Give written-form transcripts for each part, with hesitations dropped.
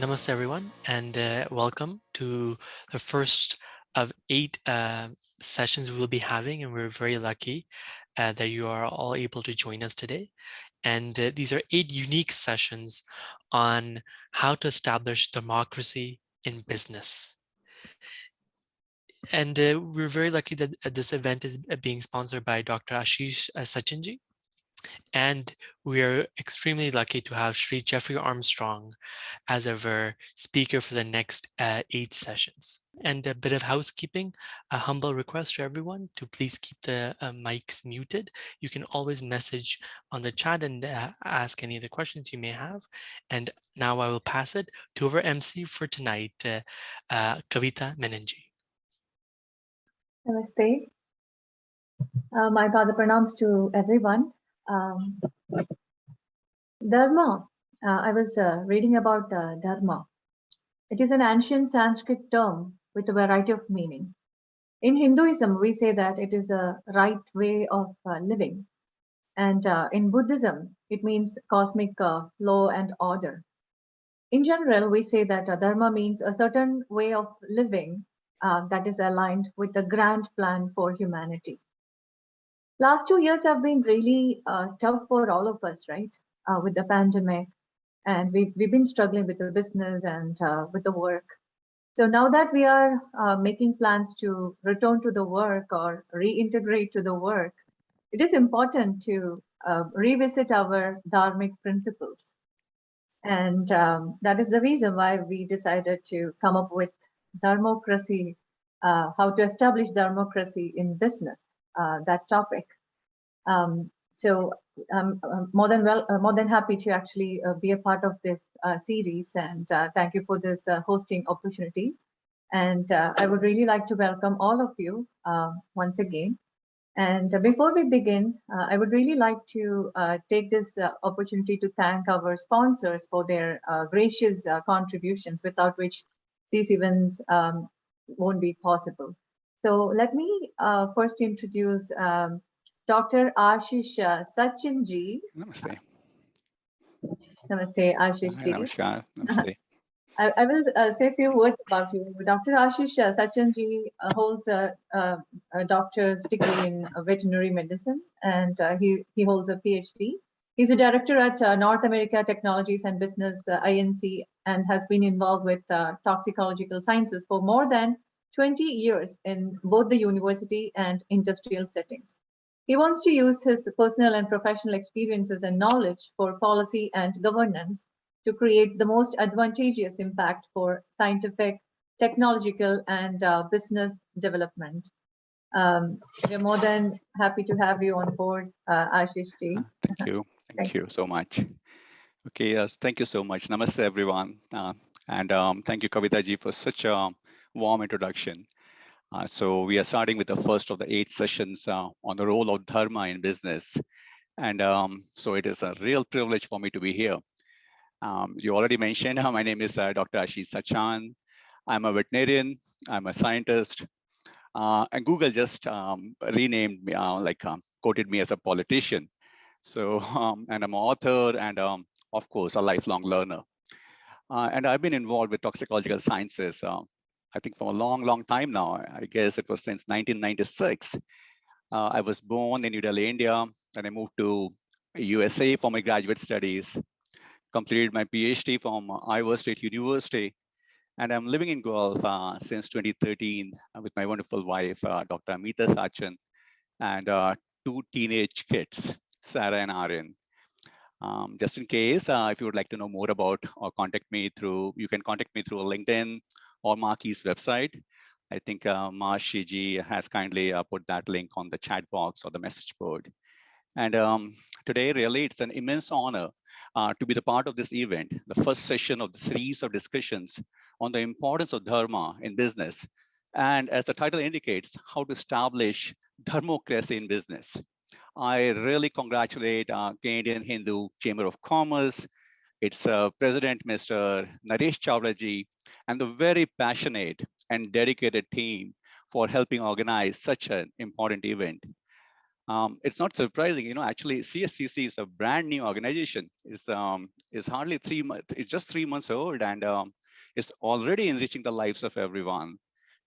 Namaste, everyone, and welcome to the first of 8 sessions we'll be having, and we're very lucky that you are all able to join us today. And these are 8 unique sessions on how to establish democracy in business. And we're very lucky that this event is being sponsored by Dr. Ashish Sachinji. And we are extremely lucky to have Sri Jeffrey Armstrong as our speaker for the next 8 sessions. And a bit of housekeeping, a humble request to everyone to please keep the mics muted. You can always message on the chat and ask any of the questions you may have. And now I will pass it to our MC for tonight, Kavita Menenji. Namaste. My father pronouns to everyone. Dharma. I was reading about Dharma. It is an ancient Sanskrit term with a variety of meaning. In Hinduism, we say that it is a right way of living. And in Buddhism, it means cosmic law and order. In general, we say that Dharma means a certain way of living that is aligned with the grand plan for humanity. Last 2 years have been really tough for all of us, right? With the pandemic, and we've been struggling with the business and with the work. So now that we are making plans to return to the work or reintegrate to the work, it is important to revisit our Dharmic principles. And that is the reason why we decided to come up with Dharmocracy, how to establish Dharmocracy in business, that topic. So I'm more than happy to actually be a part of this series, and thank you for this hosting opportunity. And I would really like to welcome all of you once again. And before we begin, I would really like to take this opportunity to thank our sponsors for their gracious contributions, without which these events won't be possible. So let me first introduce Dr. Ashish Sachinji. Namaste. Namaste, Ashish ji. Namaskar. Namaste. I will say a few words about you. Dr. Ashish Sachinji holds a doctor's degree in veterinary medicine, and he holds a PhD. He's a director at North America Technologies and Business INC, and has been involved with toxicological sciences for more than 20 years in both the university and industrial settings. He wants to use his personal and professional experiences and knowledge for policy and governance to create the most advantageous impact for scientific, technological, and business development. We're more than happy to have you on board, Ashish ji. Thank you. Thank you so much. Okay, yes, thank you so much. Namaste, everyone. And thank you, Kavita ji, for such a warm introduction. So we are starting with the first of the 8 sessions on the role of Dharma in business. And so it is a real privilege for me to be here. You already mentioned, my name is Dr. Ashish Sachan. I'm a veterinarian, I'm a scientist, and Google just renamed me, quoted me as a politician. So, and I'm an author and of course, a lifelong learner. And I've been involved with toxicological sciences, I think for a long, long time now. I guess it was since 1996. I was born in New Delhi, India, and I moved to USA for my graduate studies, completed my PhD from Iowa State University, and I'm living in Guelph since 2013 with my wonderful wife, Dr. Amita Sachin, and 2 teenage kids, Sarah and Aryan. Just in case, if you would like to know more about or contact me through, you can contact me through LinkedIn or Marky's website. I think Marshiji has kindly put that link on the chat box or the message board. And today, really, it's an immense honor to be the part of this event, the first session of the series of discussions on the importance of Dharma in business. And as the title indicates, how to establish Dharmocracy in business. I really congratulate Canadian Hindu Chamber of Commerce, its president, Mr. Naresh Chawla ji, and the very passionate and dedicated team for helping organize such an important event. It's not surprising, actually CHCC is a brand new organization. It's hardly 3 months, it's just 3 months old, and it's already enriching the lives of everyone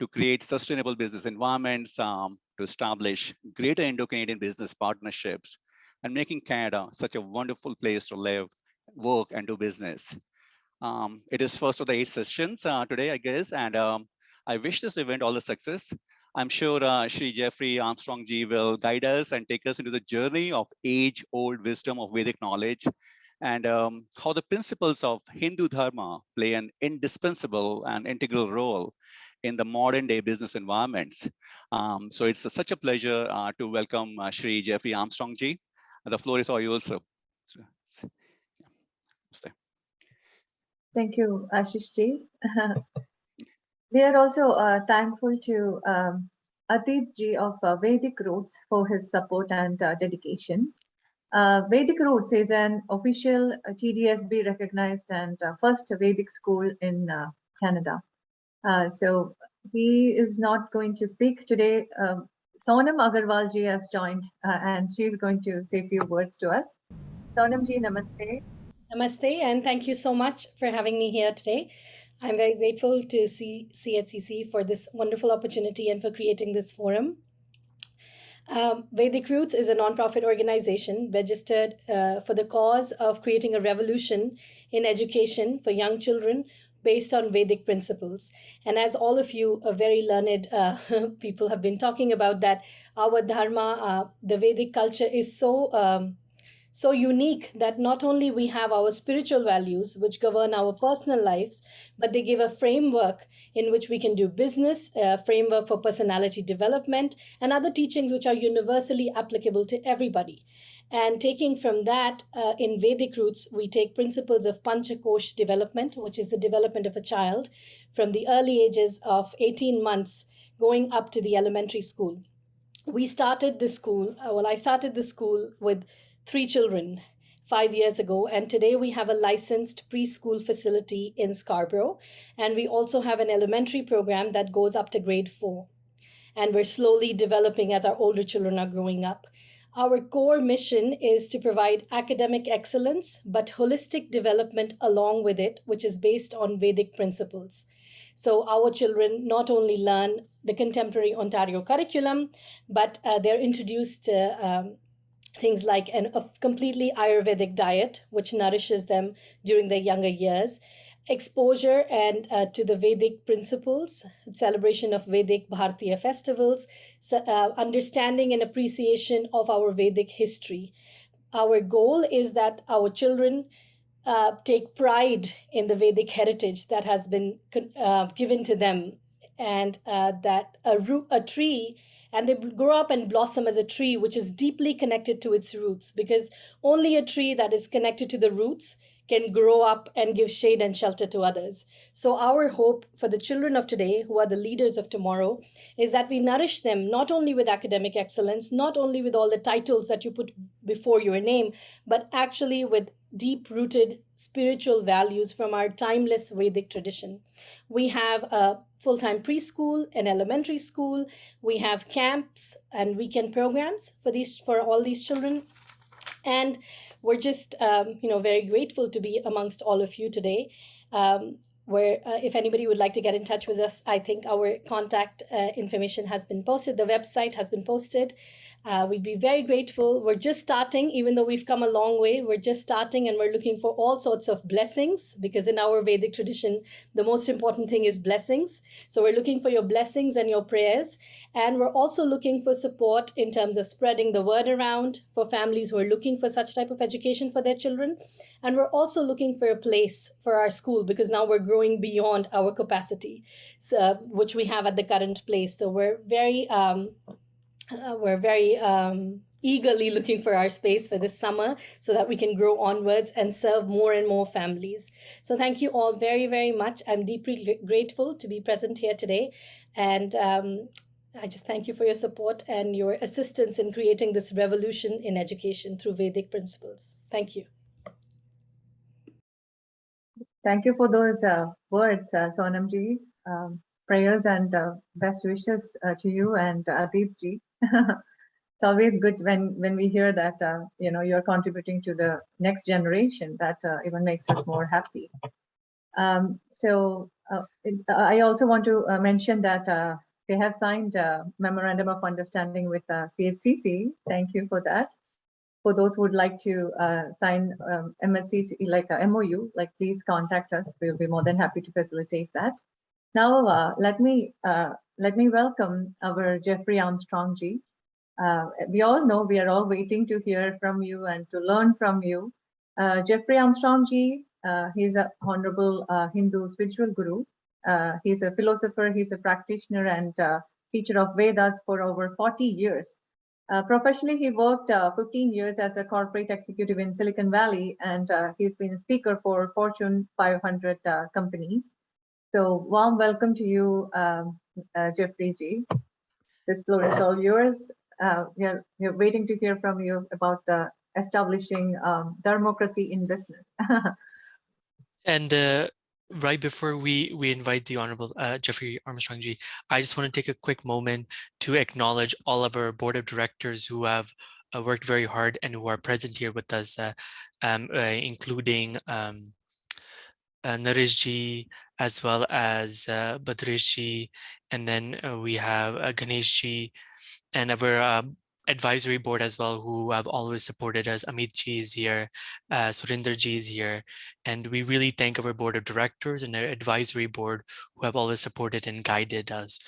to create sustainable business environments, to establish greater Indo-Canadian business partnerships, and making Canada such a wonderful place to live, work, and do business. It is first of the 8 sessions today, I guess, and I wish this event all the success. I'm sure Sri Jeffrey Armstrong ji will guide us and take us into the journey of age-old wisdom of Vedic knowledge, and how the principles of Hindu Dharma play an indispensable and integral role in the modern day business environments. So it's such a pleasure to welcome Sri Jeffrey Armstrong ji. The floor is all yours, sir. Thank you, Ashish ji. We are also thankful to Atit ji of Vedic Roots for his support and dedication. Vedic Roots is an official TDSB recognized and first Vedic school in Canada. So he is not going to speak today. Sonam Agarwal ji has joined and she's going to say a few words to us. Sonam ji, namaste. Namaste, and thank you so much for having me here today. I'm very grateful to CHCC for this wonderful opportunity and for creating this forum. Vedic Roots is a nonprofit organization registered for the cause of creating a revolution in education for young children based on Vedic principles. And as all of you, very learned people have been talking about, that our Dharma, the Vedic culture is so unique that not only we have our spiritual values which govern our personal lives, but they give a framework in which we can do business, a framework for personality development, and other teachings which are universally applicable to everybody. And taking from that, in Vedic Roots, we take principles of Panchakosh development, which is the development of a child from the early ages of 18 months going up to the elementary school. We started the school, I started the school with 3 children 5 years ago, and today we have a licensed preschool facility in Scarborough, and we also have an elementary program that goes up to grade 4, and we're slowly developing as our older children are growing up. Our core mission is to provide academic excellence, but holistic development along with it, which is based on Vedic principles. So our children not only learn the contemporary Ontario curriculum, but they're introduced to things like a completely Ayurvedic diet, which nourishes them during their younger years, exposure and to the Vedic principles, celebration of Vedic Bharatiya festivals, understanding and appreciation of our Vedic history. Our goal is that our children take pride in the Vedic heritage that has been given to them, and that a tree, and they grow up and blossom as a tree which is deeply connected to its roots, because only a tree that is connected to the roots can grow up and give shade and shelter to others. So our hope for the children of today, who are the leaders of tomorrow, is that we nourish them not only with academic excellence, not only with all the titles that you put before your name, but actually with deep-rooted spiritual values from our timeless Vedic tradition. We have a full-time preschool, an elementary school. We have camps and weekend programs for all these children. And we're just very grateful to be amongst all of you today. If anybody would like to get in touch with us, I think our contact information has been posted. The website has been posted. We'd be very grateful. We're just starting, even though we've come a long way. We're just starting, and we're looking for all sorts of blessings, because in our Vedic tradition, the most important thing is blessings. So we're looking for your blessings and your prayers. And we're also looking for support in terms of spreading the word around for families who are looking for such type of education for their children. And we're also looking for a place for our school, because now we're growing beyond our capacity, which we have at the current place. So we're very eagerly looking for our space for this summer so that we can grow onwards and serve more and more families. So thank you all very, very much. I'm deeply grateful to be present here today. And I just thank you for your support and your assistance in creating this revolution in education through Vedic principles. Thank you. Thank you for those words, Sonam ji. Prayers and best wishes to you and Adib ji. It's always good when we hear that you're contributing to the next generation. That even makes us more happy. I also want to mention that they have signed a memorandum of understanding with CHCC. Thank you for that. For those who would like to sign MSCC, like a MOU, like please contact us. We'll be more than happy to facilitate that. Now, let me welcome our Jeffrey Armstrong ji. We all know we are all waiting to hear from you and to learn from you. Jeffrey Armstrong ji, he's a honorable Hindu spiritual guru. He's a philosopher, he's a practitioner and teacher of Vedas for over 40 years. Professionally, he worked 15 years as a corporate executive in Silicon Valley, and he's been a speaker for Fortune 500 companies. So warm welcome to you, Jeffrey ji. This floor is all yours. We're waiting to hear from you about the establishing Dharmocracy in business. And right before we invite the Honorable Jeffrey Armstrong ji, I just want to take a quick moment to acknowledge all of our board of directors who have worked very hard and who are present here with us, including Naresh ji, as well as Badresh ji, and then we have Ganesh ji, and our advisory board as well, who have always supported us. Amit ji is here, Surinder ji is here, and we really thank our board of directors and our advisory board who have always supported and guided us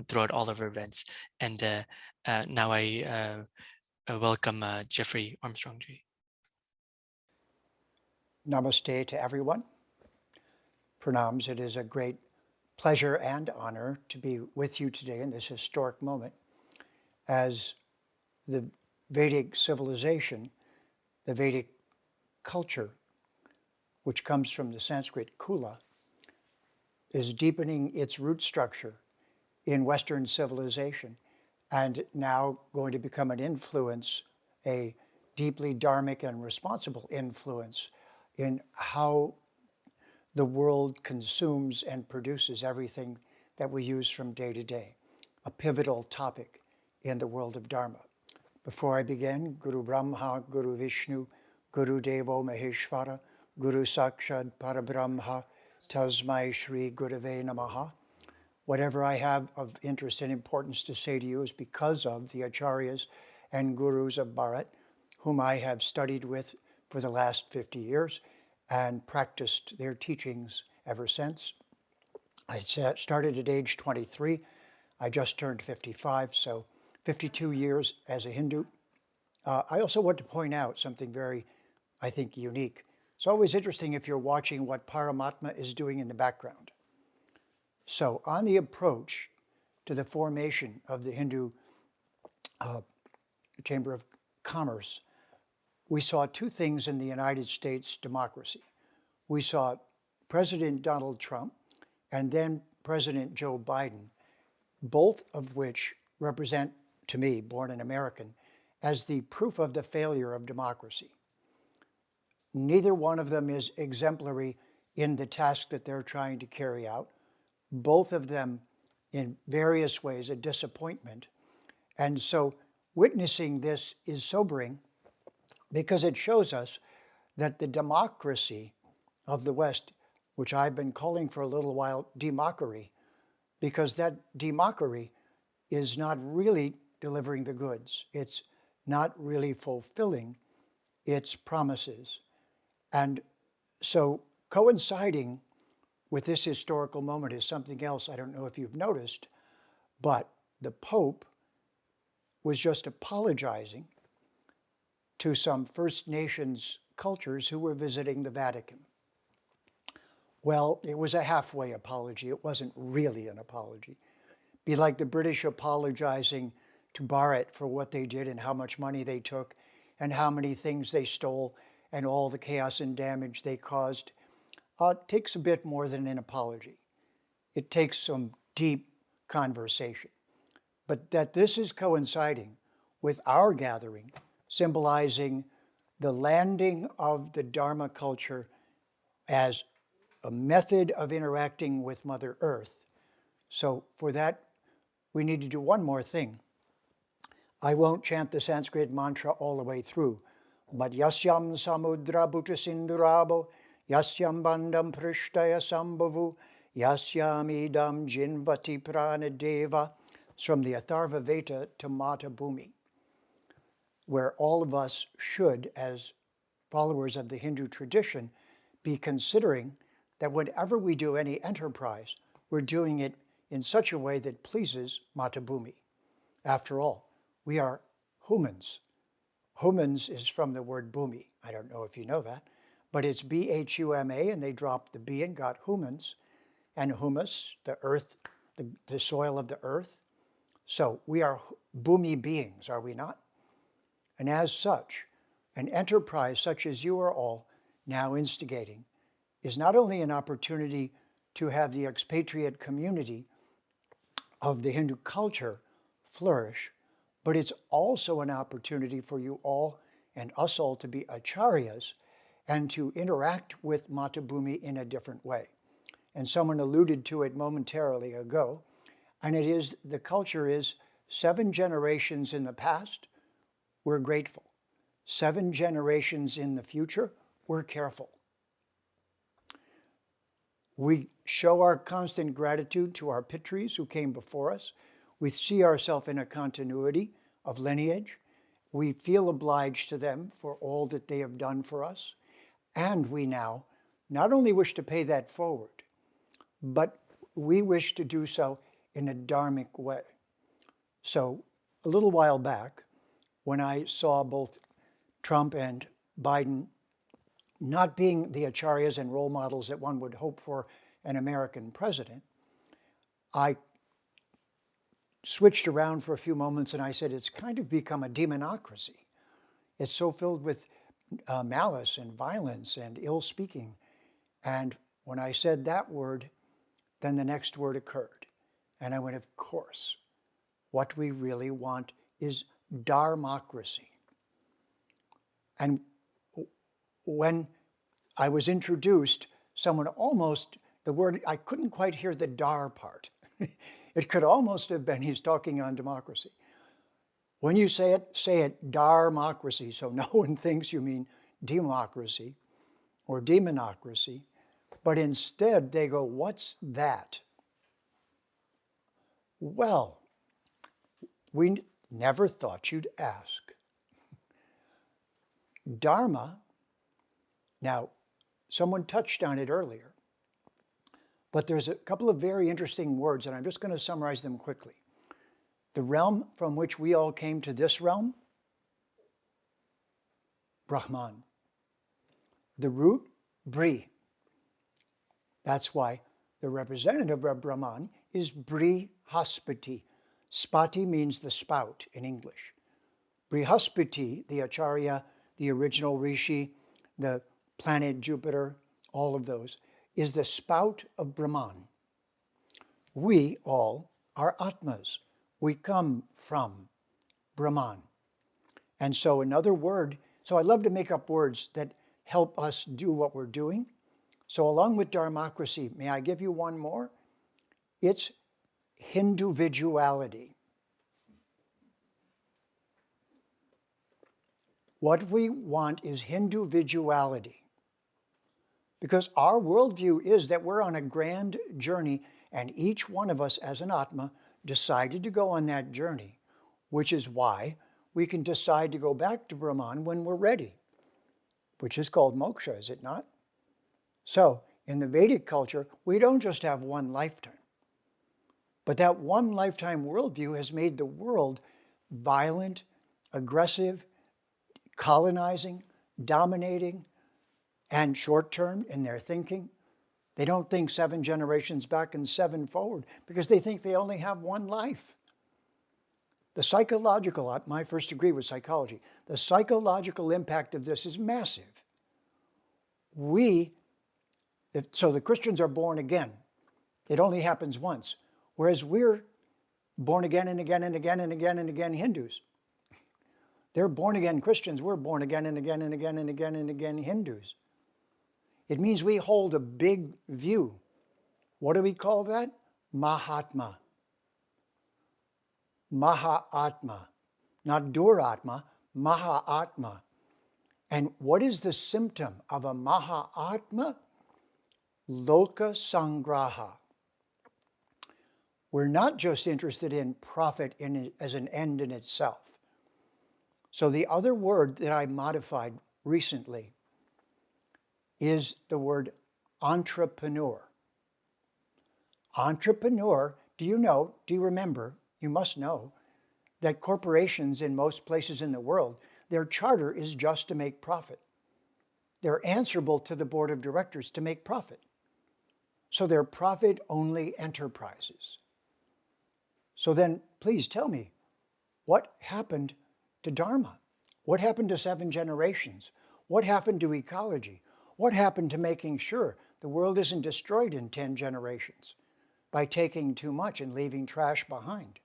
throughout all of our events. And now I welcome Jeffrey Armstrong ji. Namaste to everyone. Pranams. It is a great pleasure and honor to be with you today in this historic moment as the Vedic civilization, the Vedic culture, which comes from the Sanskrit kula, is deepening its root structure in Western civilization and now going to become an influence, a deeply dharmic and responsible influence in how the world consumes and produces everything that we use from day to day, a pivotal topic in the world of Dharma. Before I begin, Guru Brahma, Guru Vishnu, Guru Devo Maheshvara, Guru Sakshad Parabrahma, Tasmai Shri Gurave Namaha. Whatever I have of interest and importance to say to you is because of the acharyas and gurus of Bharat, whom I have studied with for the last 50 years and practiced their teachings ever since. I started at age 23. I just turned 55, so 52 years as a Hindu. I also want to point out something very, I think, unique. It's always interesting if you're watching what Paramatma is doing in the background. So on the approach to the formation of the Hindu Chamber of Commerce, we saw two things in the United States democracy. We saw President Donald Trump and then President Joe Biden, both of which represent, to me, born an American, as the proof of the failure of democracy. Neither one of them is exemplary in the task that they're trying to carry out. Both of them, in various ways, a disappointment. And so witnessing this is sobering because it shows us that the democracy of the West, which I've been calling for a little while demockery, because that demockery is not really delivering the goods. It's not really fulfilling its promises. And so coinciding with this historical moment is something else I don't know if you've noticed, but the Pope was just apologizing to some First Nations cultures who were visiting the Vatican. Well, it was a halfway apology. It wasn't really an apology. Be like the British apologizing to Bharat for what they did and how much money they took and how many things they stole and all the chaos and damage they caused. It takes a bit more than an apology. It takes some deep conversation. But that this is coinciding with our gathering, symbolizing the landing of the Dharma culture as a method of interacting with Mother Earth. So for that, we need to do one more thing. I won't chant the Sanskrit mantra all the way through, but yasyam samudra bhuta sindurabo, yasyam bandam prishtaya sambhavu, yasyam idam jinvati pranadeva. It's from the Atharva Veda to Mata Bhumi, where all of us should, as followers of the Hindu tradition, be considering that whenever we do any enterprise, we're doing it in such a way that pleases Mata Bhumi. After all, we are humans. Humans is from the word bhumi. I don't know if you know that, but it's B-H-U-M-A, and they dropped the B and got humans, and humus, the earth, the soil of the earth. So we are bhumi beings, are we not? And as such, an enterprise such as you are all now instigating is not only an opportunity to have the expatriate community of the Hindu culture flourish, but it's also an opportunity for you all and us all to be acharyas and to interact with Mata Bhumi in a different way. And someone alluded to it momentarily ago, and it is, the culture is 7 generations in the past, we're grateful. 7 generations in the future, we're careful. We show our constant gratitude to our pitris who came before us. We see ourselves in a continuity of lineage. We feel obliged to them for all that they have done for us. And we now not only wish to pay that forward, but we wish to do so in a dharmic way. So a little while back, when I saw both Trump and Biden not being the acharyas and role models that one would hope for an American president, I switched around for a few moments and I said, it's kind of become a demonocracy. It's so filled with malice and violence and ill speaking. And when I said that word, then the next word occurred. And I went, of course, what we really want is Dharmocracy. And when I was introduced, someone almost, the word, I couldn't quite hear the dar part. It could almost have been he's talking on democracy. When you say it Dharmocracy, so no one thinks you mean democracy or demonocracy, but instead they go, what's that? Well, we never thought you'd ask. Dharma, now, someone touched on it earlier, but there's a couple of very interesting words, and I'm just going to summarize them quickly. The realm from which we all came to this realm, Brahman. The root, Bri. That's why the representative of Brahman is Brihaspati. Spati means the spout in English. Brihaspati, the Acharya, the original Rishi, the planet Jupiter, all of those, is the spout of Brahman. We all are Atmas. We come from Brahman. And so another word, so I love to make up words that help us do what we're doing. So along with Dharmocracy, may I give you one more? It's Hinduviduality. What we want is Hinduviduality. Because our worldview is that we're on a grand journey, and each one of us as an Atma decided to go on that journey, which is why we can decide to go back to Brahman when we're ready, which is called moksha, is it not? So in the Vedic culture, we don't just have one lifetime, but that one lifetime worldview has made the world violent, aggressive, colonizing, dominating, and short-term in their thinking. They don't think 7 generations back and 7 forward because they think they only have one life. The psychological, my first degree was psychology, the psychological impact of this is massive. So the Christians are born again. It only happens once, whereas we're born again and again and again and again and again Hindus. They're born again Christians, we're born again and again and again and again and again Hindus. It means we hold a big view. What do we call that? Mahatma. Mahatma. not Duratma, Mahatma. And what is the symptom of a Mahatma? Loka Samgraha. We're not just interested in profit as an end in itself. So the other word that I modified recently is the word entrepreneur. Entrepreneur, do you remember, you must know, that corporations in most places in the world, their charter is just to make profit. They're answerable to the board of directors to make profit. So they're profit-only enterprises. So then, please tell me, what happened to Dharma? What happened to 7 generations? What happened to ecology? What happened to making sure the world isn't destroyed in 10 generations by taking too much and leaving trash behind?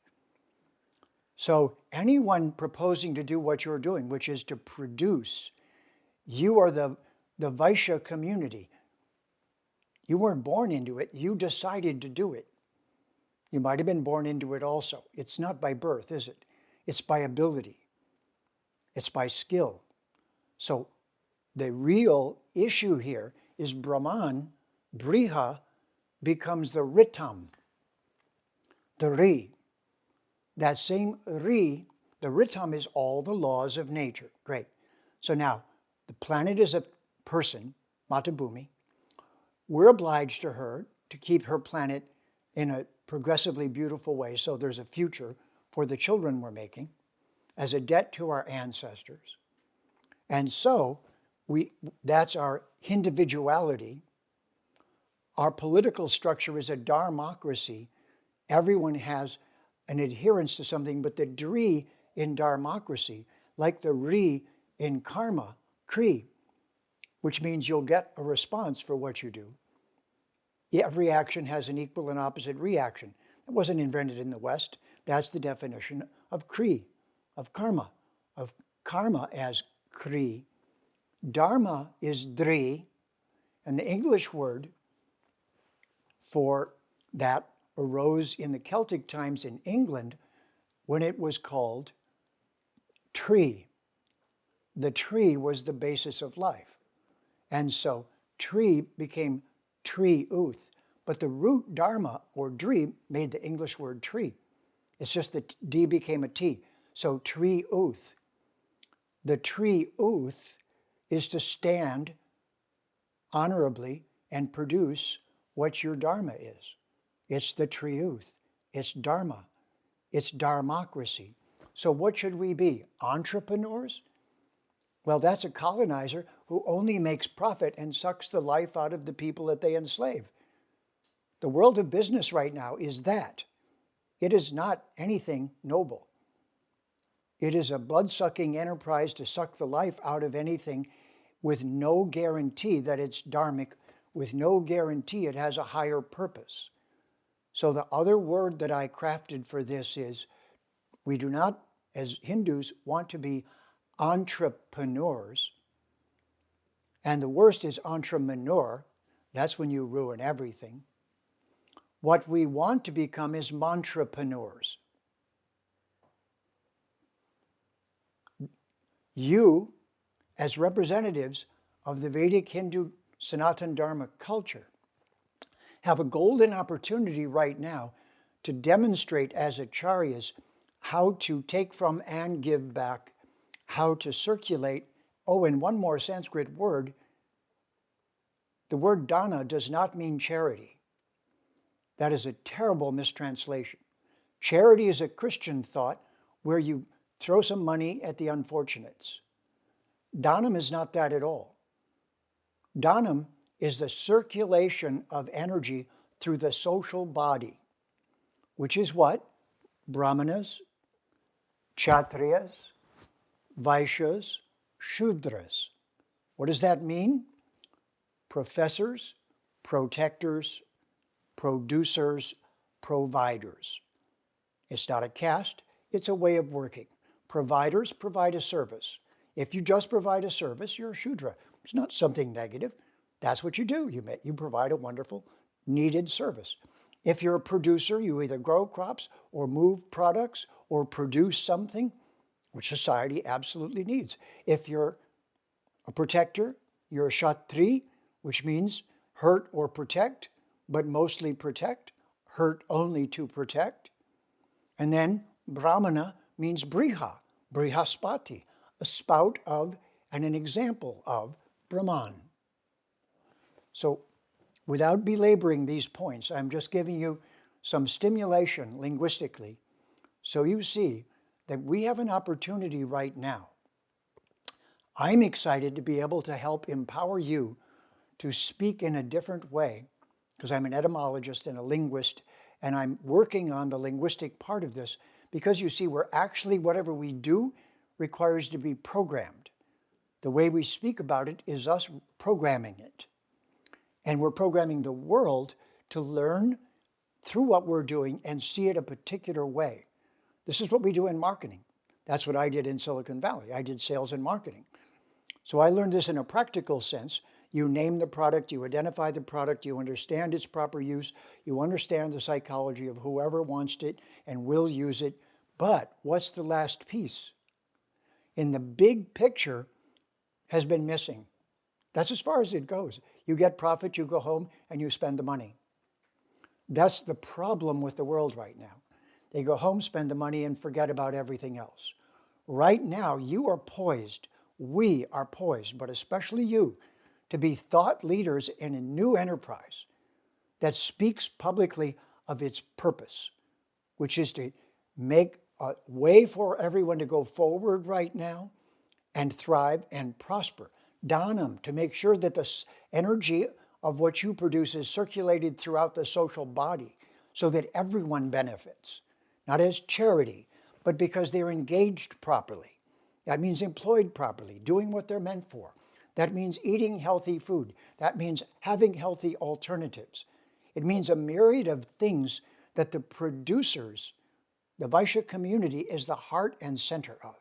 So anyone proposing to do what you're doing, which is to produce, you are the Vaishya community. You weren't born into it, you decided to do it. You might have been born into it also. It's not by birth, is it? It's by ability. It's by skill. So the real issue here is Brahman, Briha, becomes the Ritam, the Ri. That same Ri, the Ritam is all the laws of nature. Great. So now, the planet is a person, Mata Bhumi. We're obliged to her to keep her planet in a progressively beautiful way so there's a future for the children we're making as a debt to our ancestors. And so that's our individuality. Our political structure is a Dharmocracy. Everyone has an adherence to something, but the Dri in Dharmocracy, like the Ri in karma, Kri, which means you'll get a response for what you do. Every action has an equal and opposite reaction. It wasn't invented in the West. That's the definition of Kri, of karma as Kri. Dharma is Dri, and the English word for that arose in the Celtic times in England when it was called tree. The tree was the basis of life. And so tree became tree uth. But the root dharma or dri made the English word tree. It's just that D became a T. So tree uth. The tree uth is to stand honorably and produce what your dharma is. It's the triuth. It's dharma. It's dharmocracy. So what should we be? Entrepreneurs? Well, that's a colonizer who only makes profit and sucks the life out of the people that they enslave. The world of business right now is that. It is not anything noble. It is a blood-sucking enterprise to suck the life out of anything with no guarantee that it's dharmic, with no guarantee it has a higher purpose. So the other word that I crafted for this is, we do not, as Hindus, want to be entrepreneurs. And the worst is entrepreneur. That's when you ruin everything. What we want to become is mantrapreneurs. You, as representatives of the Vedic Hindu Sanatana Dharma culture, have a golden opportunity right now to demonstrate as acharyas how to take from and give back, how to circulate. Oh, and one more Sanskrit word. The word dana does not mean charity. That is a terrible mistranslation. Charity is a Christian thought where you throw some money at the unfortunates. Dhanam is not that at all. Dhanam is the circulation of energy through the social body, which is what? Brahmanas, Kshatriyas, Vaishyas, Shudras. What does that mean? Professors, protectors, producers, providers. It's not a caste, it's a way of working. Providers provide a service. If you just provide a service, you're a Shudra. It's not something negative. That's what you do. You provide a wonderful, needed service. If you're a producer, you either grow crops or move products or produce something. which society absolutely needs. If you're a protector, you're a Kshatri, which means hurt or protect, but mostly protect, hurt only to protect. And then Brahmana means Briha, Brihaspati, a spout of and an example of Brahman. So without belaboring these points, I'm just giving you some stimulation linguistically so you see that we have an opportunity right now. I'm excited to be able to help empower you to speak in a different way, because I'm an etymologist and a linguist, and I'm working on the linguistic part of this, because you see, we're actually, whatever we do requires to be programmed. The way we speak about it is us programming it. And we're programming the world to learn through what we're doing and see it a particular way. This is what we do in marketing. That's what I did in Silicon Valley. I did sales and marketing. So I learned this in a practical sense. You name the product, you identify the product, you understand its proper use, you understand the psychology of whoever wants it and will use it. But what's the last piece? In the big picture has been missing. That's as far as it goes. You get profit, you go home, and you spend the money. That's the problem with the world right now. They go home, spend the money, and forget about everything else. Right now, you are poised, we are poised, but especially you, to be thought leaders in a new enterprise that speaks publicly of its purpose, which is to make a way for everyone to go forward right now and thrive and prosper. Dhanam, to make sure that the energy of what you produce is circulated throughout the social body so that everyone benefits, not as charity, but because they're engaged properly. That means employed properly, doing what they're meant for. That means eating healthy food. That means having healthy alternatives. It means a myriad of things that the producers, the Vaishya community, is the heart and center of.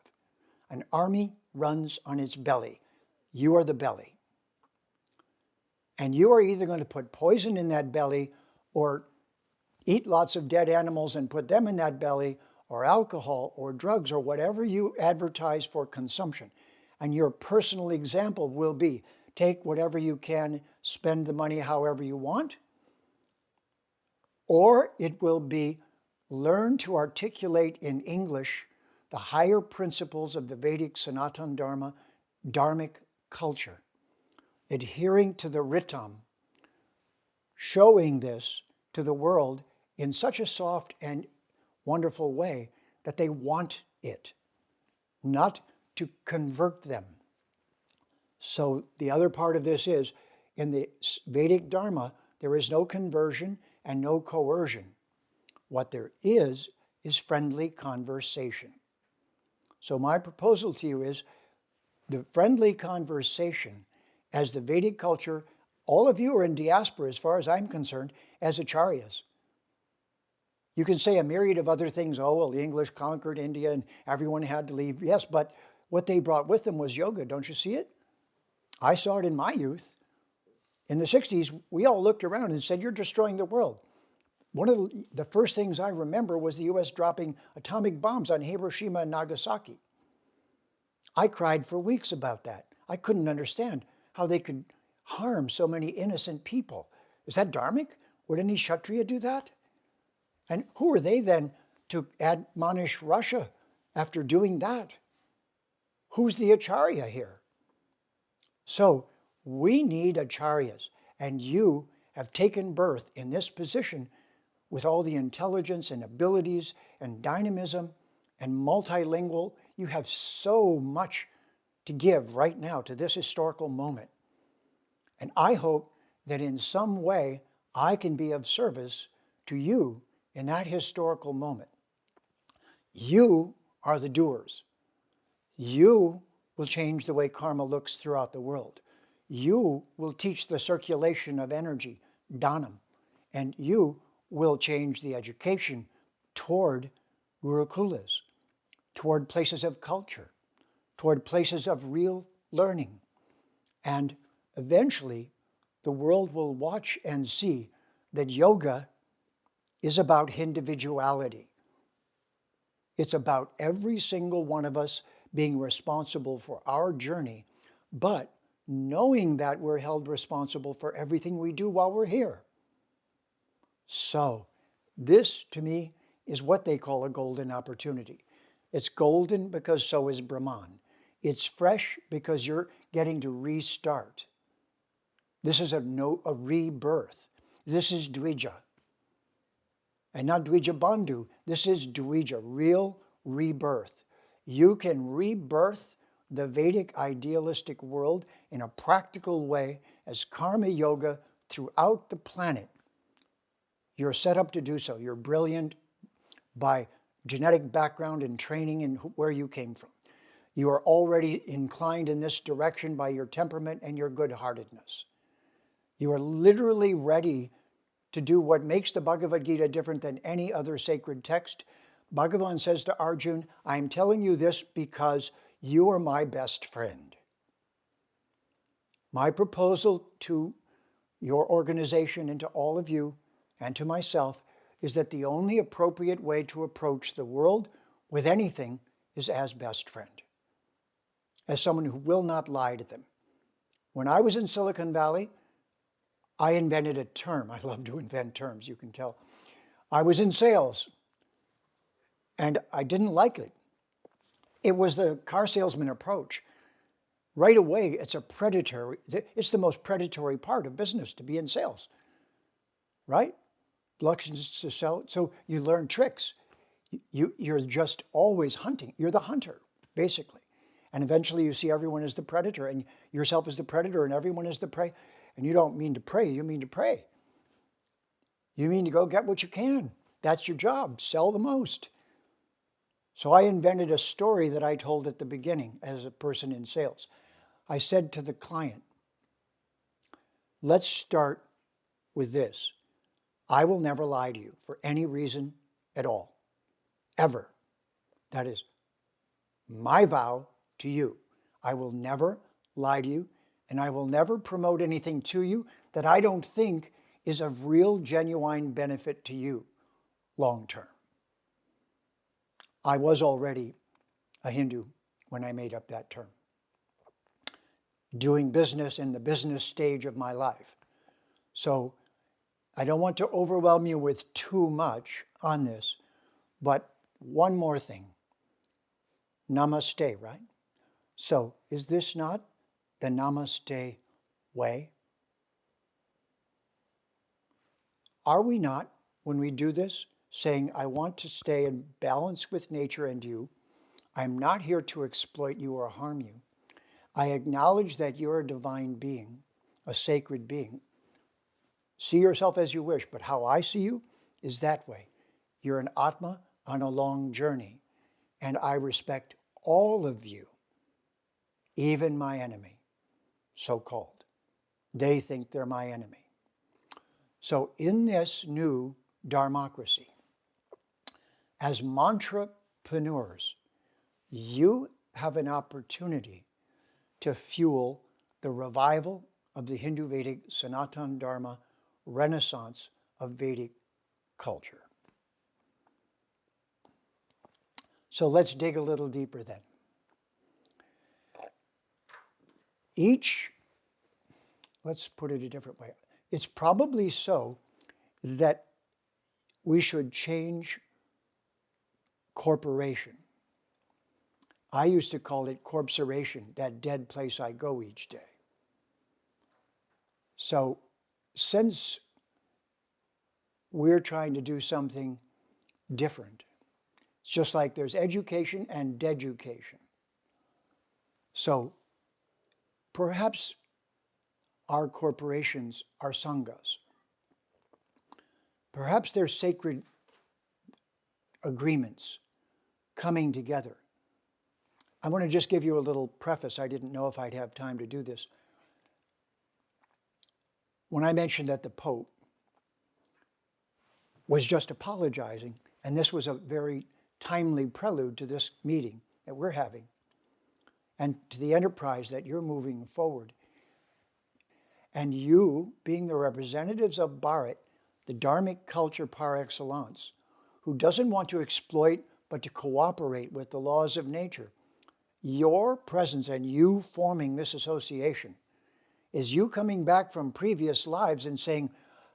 An army runs on its belly. You are the belly. And you are either going to put poison in that belly or eat lots of dead animals and put them in that belly, or alcohol or drugs or whatever you advertise for consumption. And your personal example will be take whatever you can, spend the money however you want, or it will be learn to articulate in English the higher principles of the Vedic Sanatana Dharma, Dharmic culture, adhering to the Ritam, showing this to the world in such a soft and wonderful way that they want it, not to convert them. So the other part of this is, in the Vedic Dharma, there is no conversion and no coercion. What there is friendly conversation. So my proposal to you is the friendly conversation as the Vedic culture. All of you are in diaspora, as far as I'm concerned, as acharyas. You can say a myriad of other things. Oh, well, the English conquered India and everyone had to leave. Yes, but what they brought with them was yoga. Don't you see it? I saw it in my youth. In the 60s, we all looked around and said, you're destroying the world. One of the first things I remember was the US dropping atomic bombs on Hiroshima and Nagasaki. I cried for weeks about that. I couldn't understand how they could harm so many innocent people. Is that dharmic? Would any Kshatriya do that? And who are they then to admonish Russia after doing that? Who's the acharya here? So we need acharyas, and you have taken birth in this position with all the intelligence and abilities and dynamism and multilingual. You have so much to give right now to this historical moment. And I hope that in some way I can be of service to you in that historical moment. You are the doers. You will change the way karma looks throughout the world. You will teach the circulation of energy, dhanam, and you will change the education toward gurukulas, toward places of culture, toward places of real learning. And eventually, the world will watch and see that yoga is about individuality. It's about every single one of us being responsible for our journey, but knowing that we're held responsible for everything we do while we're here. So this, to me, is what they call a golden opportunity. It's golden because so is Brahman. It's fresh because you're getting to restart. This is a rebirth. This is Dvija. And not Dvija Bandhu. This is Dvija, real rebirth. You can rebirth the Vedic idealistic world in a practical way as karma yoga throughout the planet. You're set up to do so. You're brilliant by genetic background and training and where you came from. You are already inclined in this direction by your temperament and your good-heartedness. You are literally ready to do what makes the Bhagavad Gita different than any other sacred text. Bhagavan says to Arjuna, I'm telling you this because you are my best friend. My proposal to your organization and to all of you and to myself is that the only appropriate way to approach the world with anything is as best friend, as someone who will not lie to them. When I was in Silicon Valley, I invented a term. I love to invent terms, you can tell. I was in sales, and I didn't like it. It was the car salesman approach. Right away, it's the most predatory part of business, to be in sales, right? Elections to sell, so you learn tricks. You're just always hunting. You're the hunter, basically. And eventually you see everyone as the predator and yourself as the predator and everyone as the prey. And you don't mean to prey, you mean to pray. You mean to go get what you can. That's your job, sell the most. So I invented a story that I told at the beginning as a person in sales. I said to the client, let's start with this. I will never lie to you for any reason at all, ever. That is my vow to you. I will never lie to you, and I will never promote anything to you that I don't think is of real, genuine benefit to you long term. I was already a Hindu when I made up that term, doing business in the business stage of my life. So I don't want to overwhelm you with too much on this, but one more thing. Namaste, right? So is this not the Namaste way? Are we not, when we do this, saying, I want to stay in balance with nature and you. I'm not here to exploit you or harm you. I acknowledge that you're a divine being, a sacred being. See yourself as you wish, but how I see you is that way. You're an Atma on a long journey, and I respect all of you, even my enemy, so-called. They think they're my enemy. So in this new Dharmocracy, as mantrapreneurs, you have an opportunity to fuel the revival of the Hindu Vedic Sanatana Dharma renaissance of Vedic culture. So let's dig a little deeper then. Let's put it a different way. It's probably so that we should change corporation. I used to call it corpsoration, that dead place I go each day. So since we're trying to do something different, it's just like there's education and deducation. So perhaps our corporations are sanghas. Perhaps they're sacred agreements coming together. I want to just give you a little preface. I didn't know if I'd have time to do this. When I mentioned that the Pope was just apologizing, and this was a very timely prelude to this meeting that we're having, and to the enterprise that you're moving forward, and you, being the representatives of Bharat, the Dharmic culture par excellence, who doesn't want to exploit but to cooperate with the laws of nature. Your presence and you forming this association is you coming back from previous lives and saying,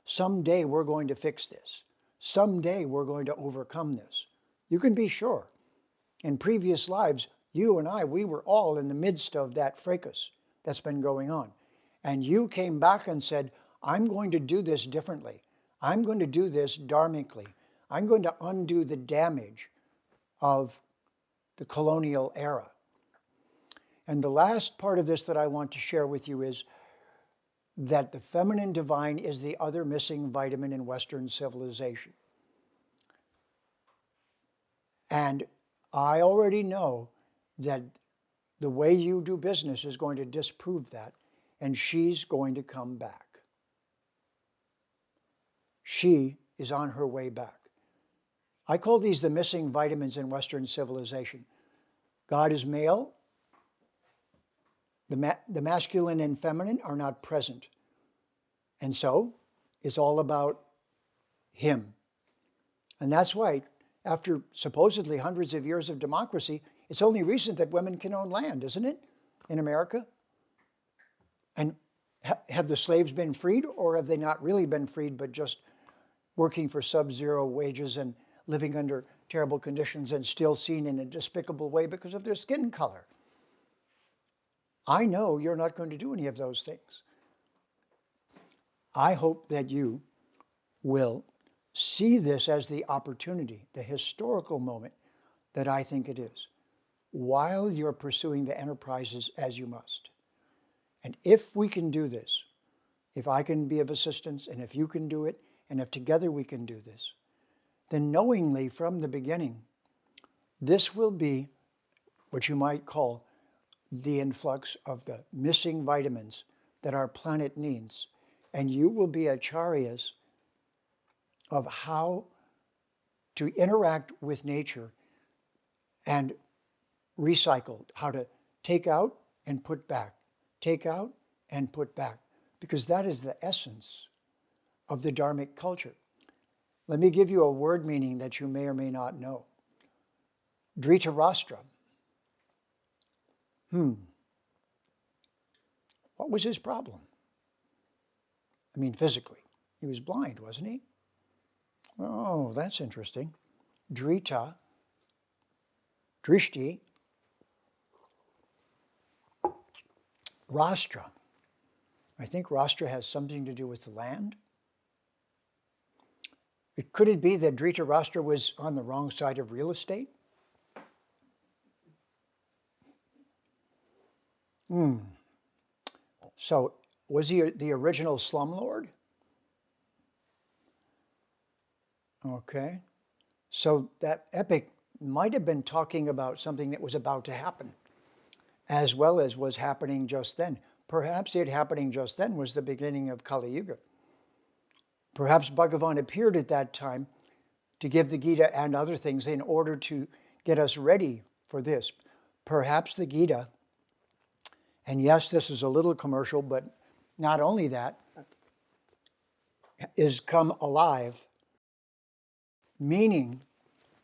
someday we're going to fix this. Someday we're going to overcome this. You can be sure. In previous lives, you and I, we were all in the midst of that fracas that's been going on. And you came back and said, I'm going to do this differently. I'm going to do this dharmically. I'm going to undo the damage of the colonial era. And the last part of this that I want to share with you is that the feminine divine is the other missing vitamin in Western civilization. And I already know that the way you do business is going to disprove that, and she's going to come back. She is on her way back. I call these the missing vitamins in Western civilization. God is male. The masculine and feminine are not present. And so it's all about him. And that's why, after supposedly hundreds of years of democracy, it's only recent that women can own land, isn't it, in America? And have the slaves been freed, or have they not really been freed, but just working for sub-zero wages and living under terrible conditions and still seen in a despicable way because of their skin color? I know you're not going to do any of those things. I hope that you will see this as the opportunity, the historical moment that I think it is, while you're pursuing the enterprises as you must. And if we can do this, if I can be of assistance, and if you can do it, and if together we can do this, then knowingly from the beginning, this will be what you might call the influx of the missing vitamins that our planet needs. And you will be acharyas of how to interact with nature and recycle, how to take out and put back, take out and put back, because that is the essence of the Dharmic culture. Let me give you a word meaning that you may or may not know. Dhritarashtra. What was his problem? I mean, physically. He was blind, wasn't he? Oh, that's interesting. Drita, Drishti, Rashtra. I think Rashtra has something to do with the land. Could it be that Dhritarashtra was on the wrong side of real estate? So, was he the original slumlord? Okay. So that epic might have been talking about something that was about to happen, as well as was happening just then. Perhaps it happening just then was the beginning of Kali Yuga. Perhaps Bhagavan appeared at that time to give the Gita and other things in order to get us ready for this. Perhaps the Gita, and yes, this is a little commercial, but not only that, is come alive, meaning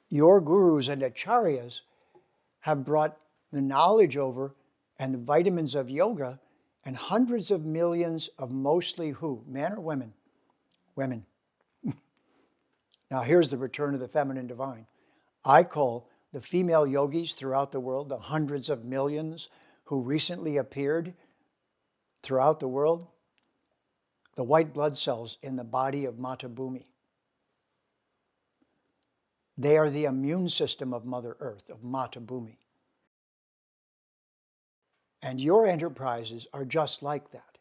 your gurus and acharyas have brought the knowledge over and the vitamins of yoga and hundreds of millions of mostly who? Men or women? Women. Now here's the return of the feminine divine. I call the female yogis throughout the world, the hundreds of millions who recently appeared throughout the world, the white blood cells in the body of Mata Bhumi. They are the immune system of Mother Earth, of Mata Bhumi. And your enterprises are just like that.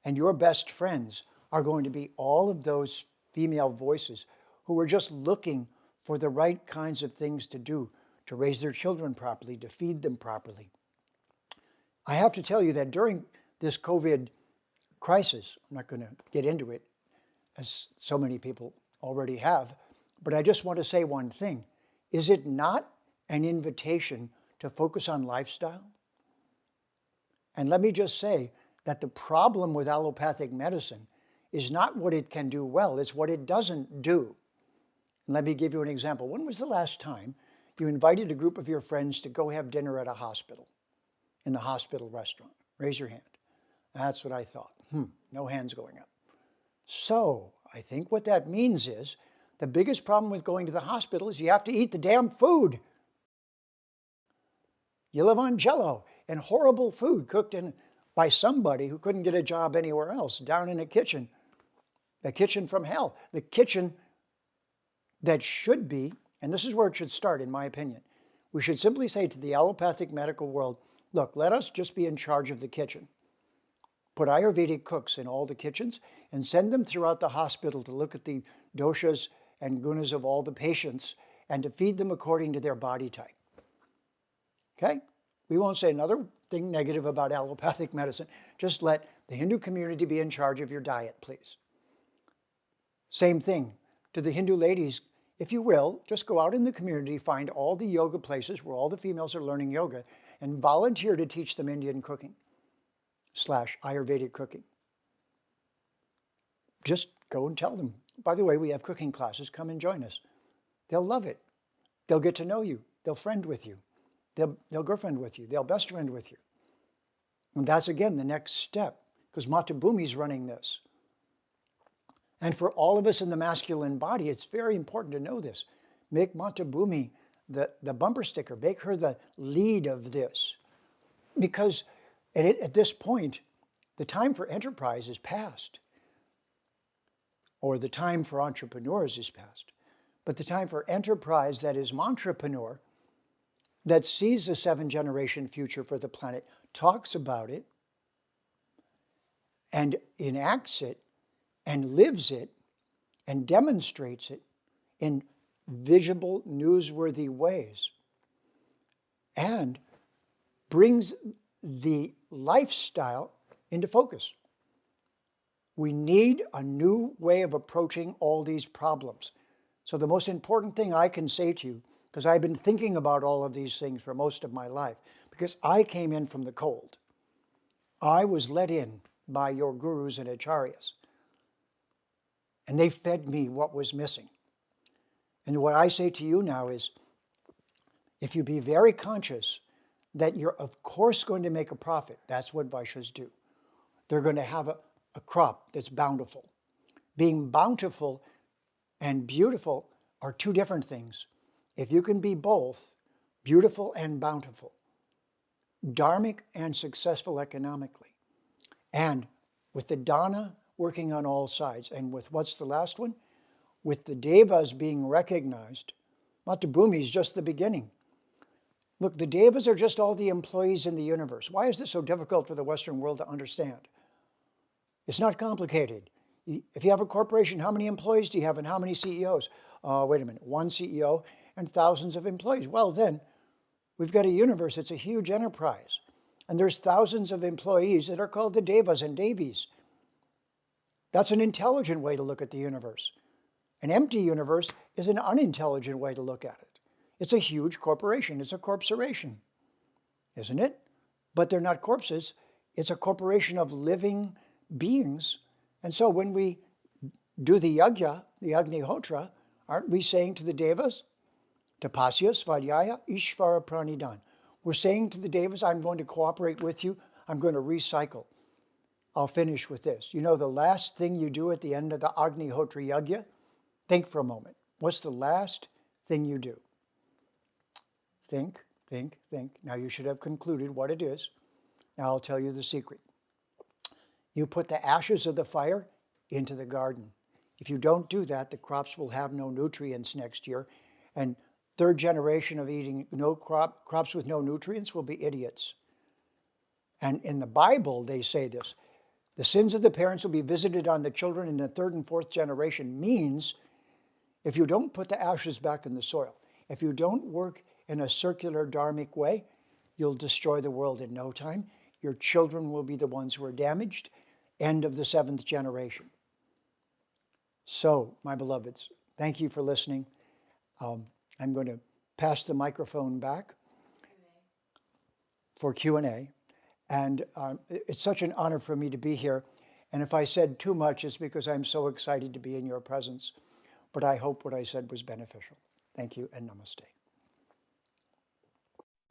And your best friends are going to be all of those female voices who are just looking for the right kinds of things to do, to raise their children properly, to feed them properly. I have to tell you that during this COVID crisis, I'm not going to get into it, as so many people already have, but I just want to say one thing. Is it not an invitation to focus on lifestyle? And let me just say that the problem with allopathic medicine is not what it can do well, it's what it doesn't do. And let me give you an example. When was the last time you invited a group of your friends to go have dinner at a hospital, in the hospital restaurant? Raise your hand. That's what I thought. No hands going up. So I think what that means is the biggest problem with going to the hospital is you have to eat the damn food. You live on Jell-O and horrible food cooked by somebody who couldn't get a job anywhere else, down in a kitchen. The kitchen from hell. The kitchen that should be, and this is where it should start, in my opinion. We should simply say to the allopathic medical world, look, let us just be in charge of the kitchen. Put Ayurvedic cooks in all the kitchens and send them throughout the hospital to look at the doshas and gunas of all the patients and to feed them according to their body type. Okay? We won't say another thing negative about allopathic medicine. Just let the Hindu community be in charge of your diet, please. Same thing to the Hindu ladies. If you will, just go out in the community, find all the yoga places where all the females are learning yoga, and volunteer to teach them Indian cooking / Ayurvedic cooking. Just go and tell them, by the way, we have cooking classes, come and join us. They'll love it. They'll get to know you. They'll friend with you. They'll girlfriend with you. They'll best friend with you. And that's, again, the next step, because Matabhumi's running this. And for all of us in the masculine body, it's very important to know this. Make Matabhumi the bumper sticker. Make her the lead of this. Because at this point, the time for enterprise is past. Or the time for entrepreneurs is past. But the time for enterprise that is mantrapreneur, that sees the 7-generation future for the planet, talks about it, and enacts it, and lives it, and demonstrates it in visible, newsworthy ways, and brings the lifestyle into focus. We need a new way of approaching all these problems. So the most important thing I can say to you, because I've been thinking about all of these things for most of my life, because I came in from the cold. I was let in by your gurus and acharyas, and they fed me what was missing. And what I say to you now is, if you be very conscious that you're of course going to make a profit, that's what Vaishyas do. They're going to have a crop that's bountiful. Being bountiful and beautiful are two different things. If you can be both, beautiful and bountiful, dharmic and successful economically, and with the dana working on all sides, and with what's the last one? With the devas being recognized, Matabhumi is just the beginning. Look, the devas are just all the employees in the universe. Why is this so difficult for the Western world to understand? It's not complicated. If you have a corporation, how many employees do you have and how many CEOs? Wait a minute, one CEO and thousands of employees. Well then, we've got a universe. It's a huge enterprise. And there's thousands of employees that are called the devas and devis. That's an intelligent way to look at the universe. An empty universe is an unintelligent way to look at it. It's a huge corporation. It's a corporation, isn't it? But they're not corpses. It's a corporation of living beings. And so when we do the yajna, the Agnihotra, aren't we saying to the devas, Tapasya, Svadhyaya, Ishvara Pranidan? We're saying to the devas, I'm going to cooperate with you. I'm going to recycle. I'll finish with this. You know the last thing you do at the end of the Agnihotra Yajna? Think for a moment. What's the last thing you do? Think, think, think. Now you should have concluded what it is. Now I'll tell you the secret. You put the ashes of the fire into the garden. If you don't do that, the crops will have no nutrients next year. And third generation of eating crops with no nutrients will be idiots. And in the Bible, they say this. The sins of the parents will be visited on the children in the third and fourth generation means if you don't put the ashes back in the soil, if you don't work in a circular dharmic way, you'll destroy the world in no time. Your children will be the ones who are damaged. End of the 7th generation. So, my beloveds, thank you for listening. I'm going to pass the microphone back for Q&A. And it's such an honor for me to be here. And if I said too much, it's because I'm so excited to be in your presence. But I hope what I said was beneficial. Thank you and namaste.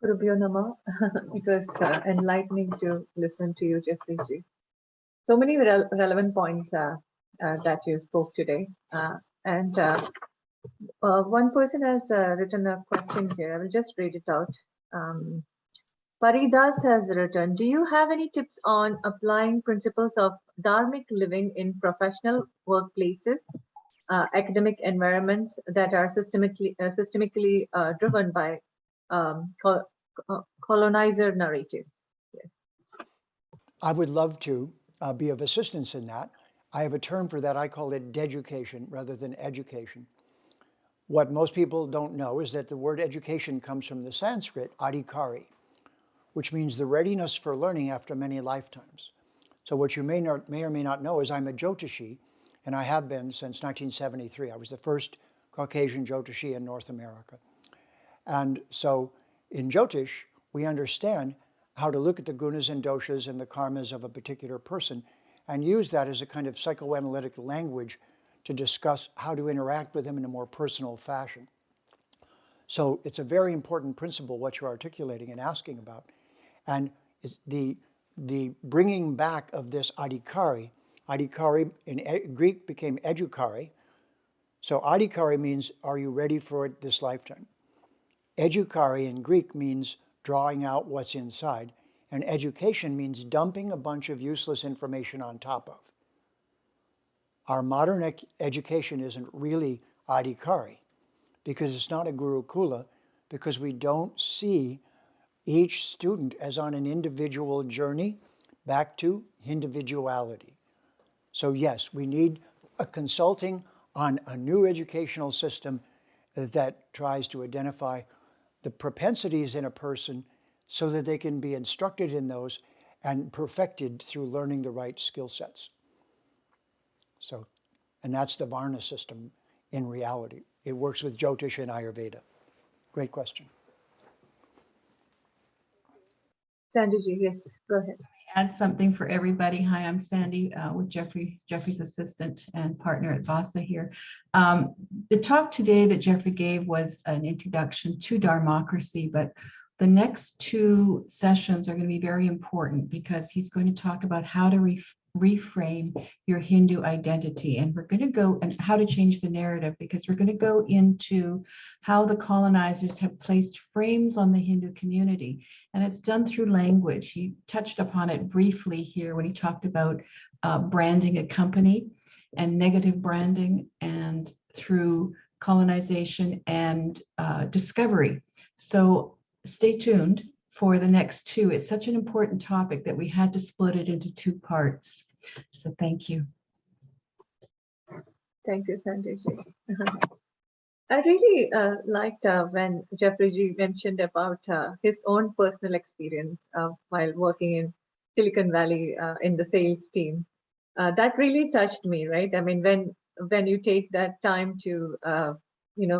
Rubio Nama. It was enlightening to listen to you, Jeffrey G. So many relevant points that you spoke today. And one person has written a question here. I will just read it out. Paridas has written, do you have any tips on applying principles of dharmic living in professional workplaces, academic environments that are systemically driven by colonizer narratives? Yes. I would love to be of assistance in that. I have a term for that. I call it deducation rather than education. What most people don't know is that the word education comes from the Sanskrit adhikari, which means the readiness for learning after many lifetimes. So what you may or may not know is I'm a Jyotishi, and I have been since 1973. I was the first Caucasian Jyotishi in North America. And so in Jyotish, we understand how to look at the gunas and doshas and the karmas of a particular person and use that as a kind of psychoanalytic language to discuss how to interact with him in a more personal fashion. So it's a very important principle what you're articulating and asking about. And the bringing back of this adhikari in Greek became edukari. So adhikari means, are you ready for it this lifetime? Edukari in Greek means drawing out what's inside. And education means dumping a bunch of useless information on top of. Our modern education isn't really adhikari because it's not a gurukula, because we don't see each student as on an individual journey back to individuality. So yes, we need a consulting on a new educational system that tries to identify the propensities in a person so that they can be instructed in those and perfected through learning the right skill sets. So, and that's the Varna system in reality. It works with Jyotish and Ayurveda. Great question. Sandyji, yes, go ahead. Add something for everybody. Hi, I'm Sandy with Jeffrey's assistant and partner at VASA here. The talk today that Jeffrey gave was an introduction to Dharmocracy, but the next two sessions are going to be very important because he's going to talk about how to reframe your Hindu identity. And we're going to go and how to change the narrative, because we're going to go into how the colonizers have placed frames on the Hindu community. And it's done through language. He touched upon it briefly here when he talked about branding a company and negative branding, and through colonization and discovery. So stay tuned for the next two. It's such an important topic that we had to split it into two parts. So thank you. Thank you, Sandyji. I really liked when Jeffrey G mentioned about his own personal experience while working in Silicon Valley in the sales team. That really touched me, right? I mean, when you take that time to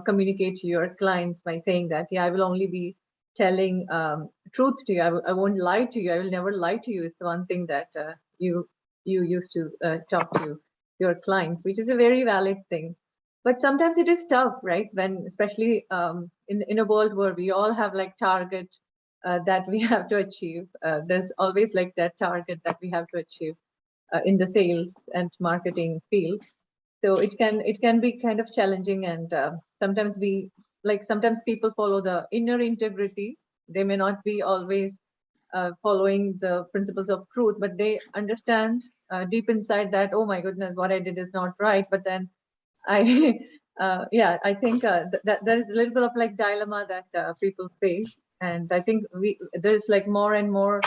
communicate to your clients by saying that, yeah, I will only be telling truth to you. I won't lie to you. I will never lie to you. It's one thing that you used to talk to your clients, which is a very valid thing. But sometimes it is tough, right? When, especially in a world where we all have like target that we have to achieve. There's always like that target that we have to achieve in the sales and marketing field. So it can be kind of challenging, and sometimes sometimes people follow the inner integrity. They may not be always following the principles of truth, but they understand deep inside that, oh my goodness, what I did is not right. But then I I think that there is a little bit of like dilemma that people face, and I think there's like more and more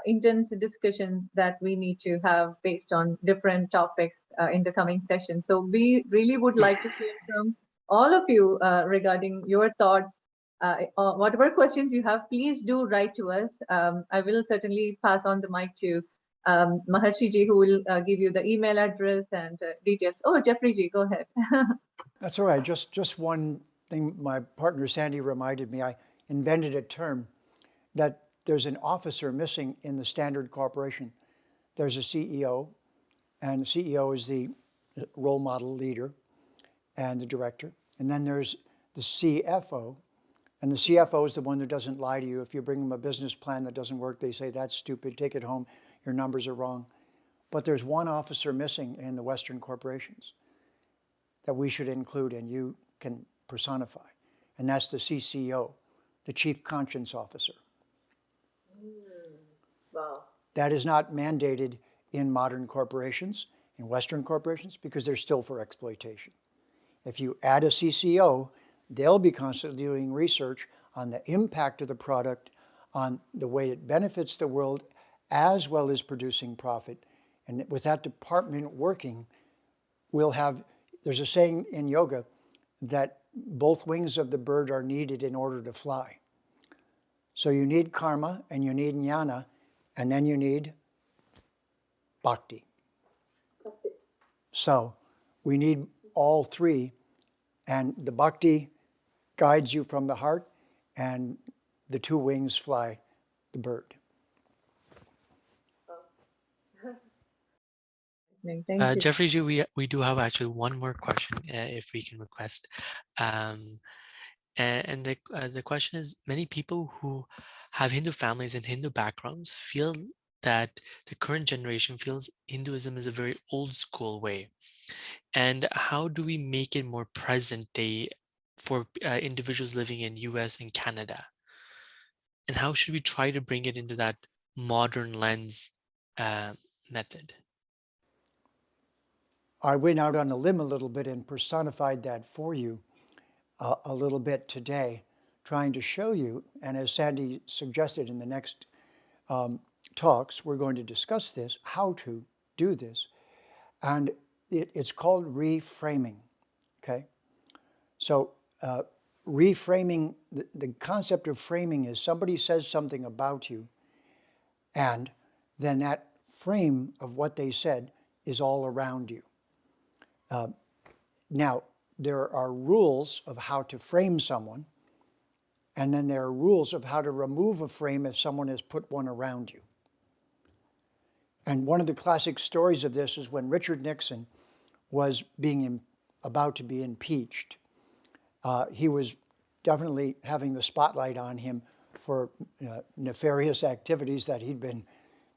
intense discussions that we need to have based on different topics in the coming session. So we really would like to hear from all of you regarding your thoughts. Whatever questions you have, please do write to us. I will certainly pass on the mic to Maharshi ji, who will give you the email address and details. Oh, Jeffrey ji, go ahead. That's all right. Just one thing my partner Sandy reminded me. I invented a term that there's an officer missing in the standard corporation. There's a CEO, and the CEO is the role model leader and the director. And then there's the CFO, And the CFO is the one that doesn't lie to you. If you bring them a business plan that doesn't work, they say, that's stupid, take it home, your numbers are wrong. But there's one officer missing in the Western corporations that we should include and you can personify. And that's the CCO, the Chief Conscience Officer. Wow. That is not mandated in modern corporations, in Western corporations, because they're still for exploitation. If you add a CCO, they'll be constantly doing research on the impact of the product, on the way it benefits the world, as well as producing profit. And with that department working, we'll have, there's a saying in yoga that both wings of the bird are needed in order to fly. So you need karma and you need jnana, and then you need bhakti. So we need all three, and the bhakti guides you from the heart, and the two wings fly the bird. Thank you. Jeffrey Ji, we do have actually one more question, if we can request. And the question is, many people who have Hindu families and Hindu backgrounds feel that the current generation feels Hinduism is a very old school way. And how do we make it more present day for individuals living in US and Canada? And how should we try to bring it into that modern lens method? I went out on a limb a little bit and personified that for you a little bit today, trying to show you, and as Sandy suggested in the next talks, we're going to discuss this, how to do this. And it's called reframing, okay? So reframing, the concept of framing is somebody says something about you, and then that frame of what they said is all around you. Now, there are rules of how to frame someone, and then there are rules of how to remove a frame if someone has put one around you. And one of the classic stories of this is when Richard Nixon was about to be impeached. He was definitely having the spotlight on him for nefarious activities that he'd been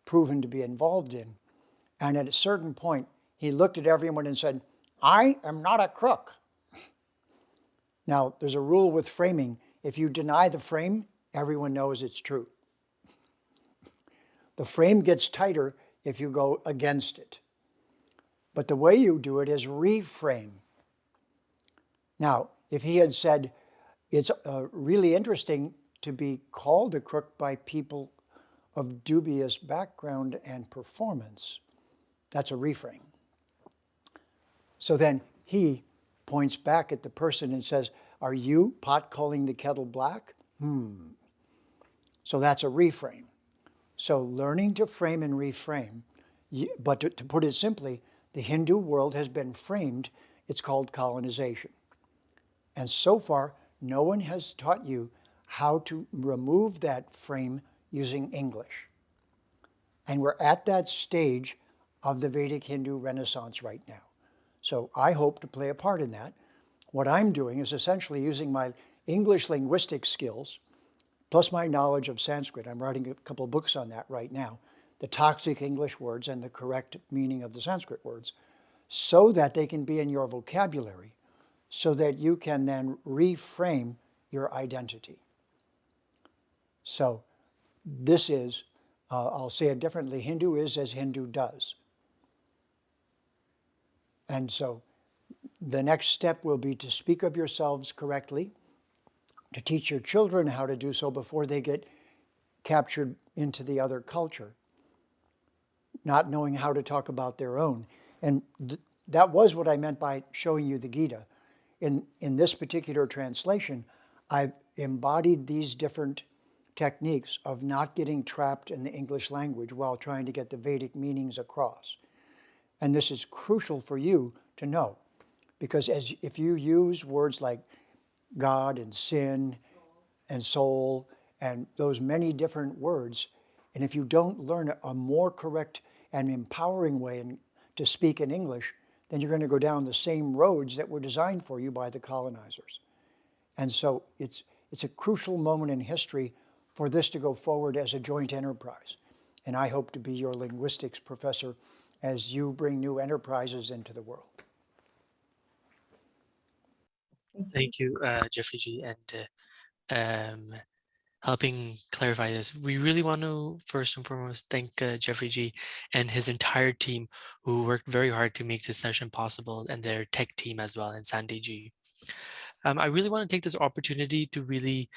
proven to be involved in. And at a certain point, he looked at everyone and said, "I am not a crook." Now, there's a rule with framing. If you deny the frame, everyone knows it's true. The frame gets tighter if you go against it. But the way you do it is reframe. Now, if he had said, it's really interesting to be called a crook by people of dubious background and performance, that's a reframe. So then he points back at the person and says, "Are you pot calling the kettle black?" So that's a reframe. So learning to frame and reframe, but to put it simply, the Hindu world has been framed. It's called colonization. And so far, no one has taught you how to remove that frame using English. And we're at that stage of the Vedic Hindu Renaissance right now. So I hope to play a part in that. What I'm doing is essentially using my English linguistic skills, plus my knowledge of Sanskrit. I'm writing a couple of books on that right now, the toxic English words and the correct meaning of the Sanskrit words, so that they can be in your vocabulary, so that you can then reframe your identity. So this is, I'll say it differently, Hindu is as Hindu does. And so the next step will be to speak of yourselves correctly, to teach your children how to do so before they get captured into the other culture, not knowing how to talk about their own. And that was what I meant by showing you the Gita. In this particular translation, I've embodied these different techniques of not getting trapped in the English language while trying to get the Vedic meanings across. And this is crucial for you to know, because if you use words like God and sin and soul and those many different words, and if you don't learn a more correct and empowering way to speak in English, then you're going to go down the same roads that were designed for you by the colonizers. And so It's a crucial moment in history for this to go forward as a joint enterprise. And I hope to be your linguistics professor as you bring new enterprises into the world. Thank you, Jeffrey G, and helping clarify this. We really want to first and foremost thank Jeffrey G and his entire team who worked very hard to make this session possible, and their tech team as well, and Sandy G. I really want to take this opportunity to really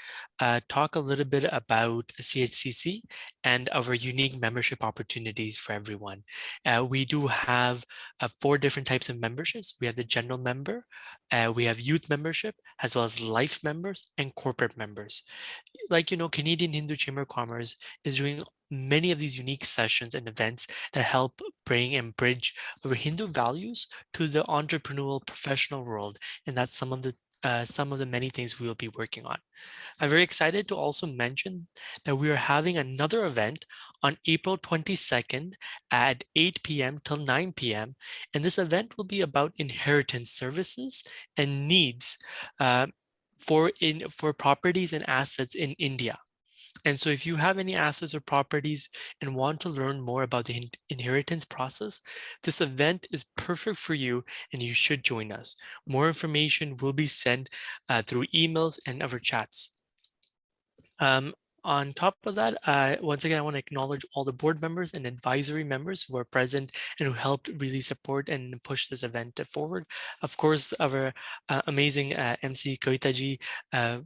talk a little bit about CHCC and our unique membership opportunities for everyone. We do have 4 different types of memberships. We have the general member, we have youth membership, as well as life members and corporate members. Like, Canadian Hindu Chamber of Commerce is doing many of these unique sessions and events that help bring and bridge our Hindu values to the entrepreneurial professional world. And that's some of the many things we will be working on. I'm very excited to also mention that we are having another event on April 22nd at 8 p.m. till 9 p.m. And this event will be about inheritance services and needs for properties and assets in India. And so if you have any assets or properties and want to learn more about the inheritance process, this event is perfect for you and you should join us. More information will be sent through emails and our chats. On top of that, once again, I want to acknowledge all the board members and advisory members who are present and who helped really support and push this event forward. Of course, our amazing MC Kavita ji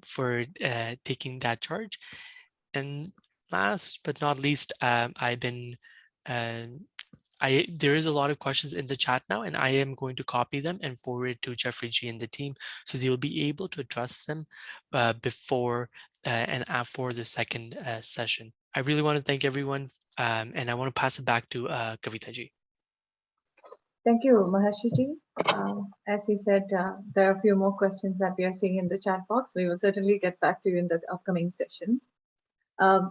for taking that charge. And last but not least, there is a lot of questions in the chat now, and I am going to copy them and forward it to Jeffrey G and the team, so they'll be able to address them before and after the second session. I really want to thank everyone, and I want to pass it back to Kavita Ji. Thank you, Maharshi Ji. As he said, there are a few more questions that we are seeing in the chat box. We will certainly get back to you in the upcoming sessions.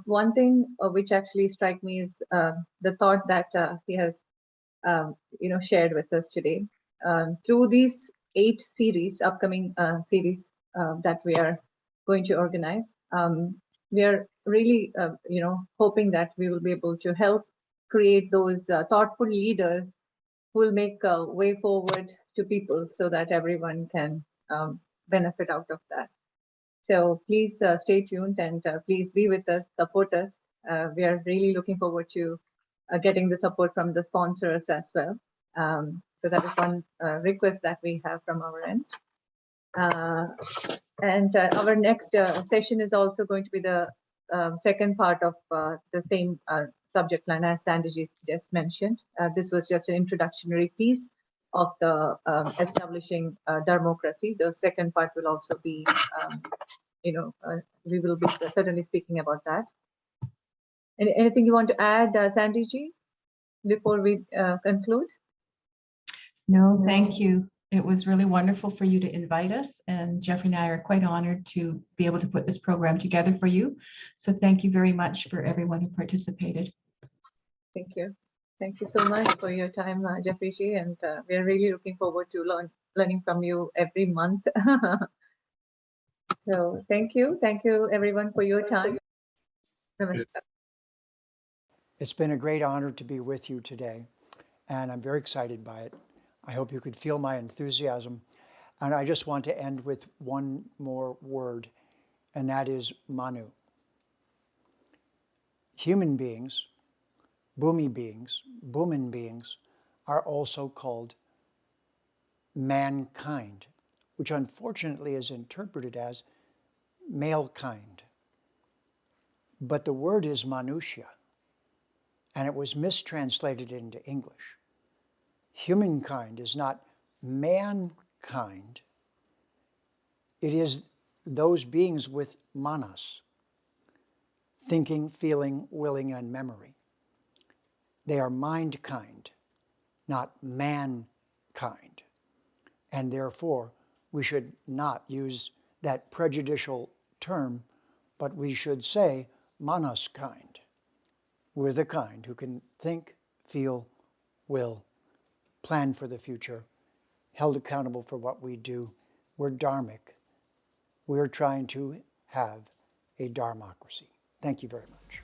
One thing which actually struck me is the thought that he has, shared with us today. Through these 8 series, upcoming series that we are going to organize, we are really, hoping that we will be able to help create those thoughtful leaders who will make a way forward to people so that everyone can benefit out of that. So please stay tuned and please be with us, support us. We are really looking forward to getting the support from the sponsors as well. So that is one request that we have from our end. And our next session is also going to be the second part of the same subject line as Sandy just mentioned. This was just an introductory piece of the establishing Dharmocracy. The second part will also be, we will be certainly speaking about that. Anything you want to add, Sandy ji, before we conclude? No, thank you. It was really wonderful for you to invite us, and Jeffrey and I are quite honored to be able to put this program together for you. So thank you very much for everyone who participated. Thank you. Thank you so much for your time, Jeffrey ji, and we are really looking forward to learning from you every month. So thank you everyone for your time. Namaskar. It's been a great honor to be with you today, and I'm very excited by it. I hope you could feel my enthusiasm. And I just want to end with one more word, and that is Manu. Human beings, Bhumi beings, Bhuman beings, are also called mankind, which unfortunately is interpreted as male kind. But the word is Manusya, and it was mistranslated into English. Humankind is not mankind. It is those beings with manas, thinking, feeling, willing, and memory. They are mind kind, not mankind. And therefore, we should not use that prejudicial term, but we should say manas kind. We're the kind who can think, feel, will, plan for the future, held accountable for what we do. We're Dharmic. We're trying to have a Dharmocracy. Thank you very much.